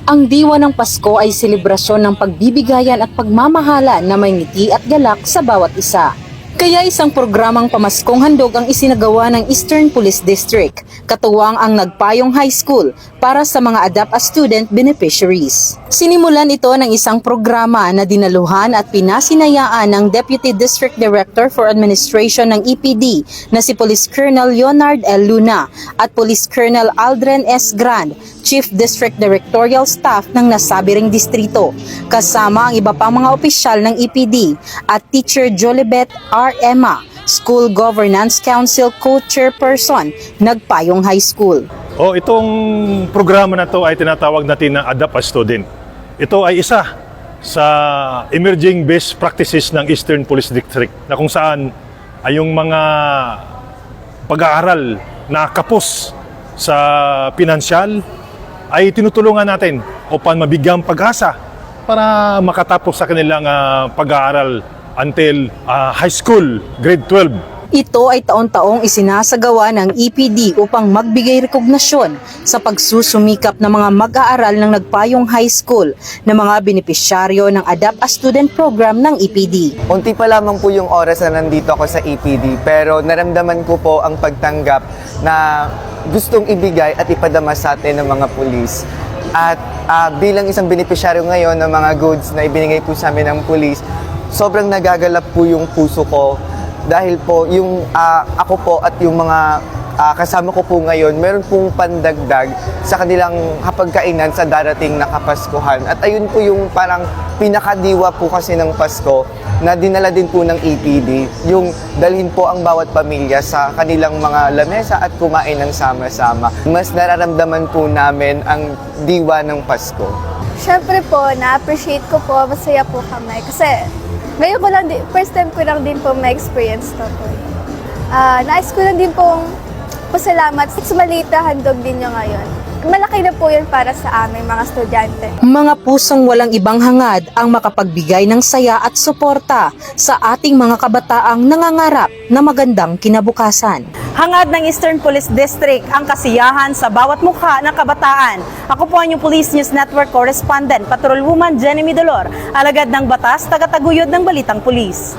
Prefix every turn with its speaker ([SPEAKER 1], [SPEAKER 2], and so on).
[SPEAKER 1] Ang diwa ng Pasko ay selebrasyon ng pagbibigayan at pagmamahalan na may ngiti at galak sa bawat isa. Kaya isang programang pamaskong handog ang isinagawa ng Eastern Police District, katuwang ang Nagpayong High School para sa mga ADAP student beneficiaries. Sinimulan ito ng isang programa na dinaluhan at pinasinayaan ng Deputy District Director for Administration ng EPD na si Police Colonel Leonard L. Luna at Police Colonel Aldren S. Grand, Chief District Directorial Staff ng nasabing distrito, kasama ang iba pang mga opisyal ng EPD at Teacher Jolibet R. Emma, School Governance Council Co-Chairperson, Nagpayong High School.
[SPEAKER 2] Itong programa na to ay tinatawag natin na ADAP as Student. Ito ay isa sa emerging best practices ng Eastern Police District na kung saan ay yung mga pag-aaral na kapos sa pinansyal ay tinutulungan natin upang mabigyang pag-asa para makatapos sa kanilang pag-aaral until high school, grade 12.
[SPEAKER 1] Ito ay taon-taong isinasagawa ng EPD upang magbigay rekognasyon sa pagsusumikap ng mga mag-aaral ng Nagpayong High School na mga benepisyaryo ng ADAP as Student Program ng EPD.
[SPEAKER 3] Unti pa lamang po yung oras na nandito ako sa EPD, pero naramdaman ko po ang pagtanggap na gustong ibigay at ipadama sa atin ng mga pulis. At bilang isang benepisyaryo ngayon ng mga goods na ibinigay po sa amin ng pulis, sobrang nagagalap po yung puso ko dahil po yung ako po at yung mga kasama ko po ngayon meron pong pandagdag sa kanilang hapagkainan sa darating na Kapaskuhan. At ayun po yung parang pinakadiwa po kasi ng Pasko na dinala din po ng EPD, yung dalhin po ang bawat pamilya sa kanilang mga lamesa at kumain ng sama-sama. Mas nararamdaman po namin ang diwa ng Pasko.
[SPEAKER 4] Siyempre po, na-appreciate ko po, masaya po kami. Kasi ngayon ko lang din, first time ko lang din po ma-experience to po. Nais ko lang din pong pasalamat sa maliit na handog din nyo ngayon. Malaki na po yun para sa aming mga estudyante.
[SPEAKER 1] Mga pusong walang ibang hangad ang makapagbigay ng saya at suporta sa ating mga kabataang nangangarap na magandang kinabukasan.
[SPEAKER 5] Hangad ng Eastern Police District ang kasiyahan sa bawat mukha ng kabataan. Ako po ang inyong Police News Network Correspondent, Patrolwoman Jenny Midolor, alagad ng batas, tagataguyod ng Balitang Pulis.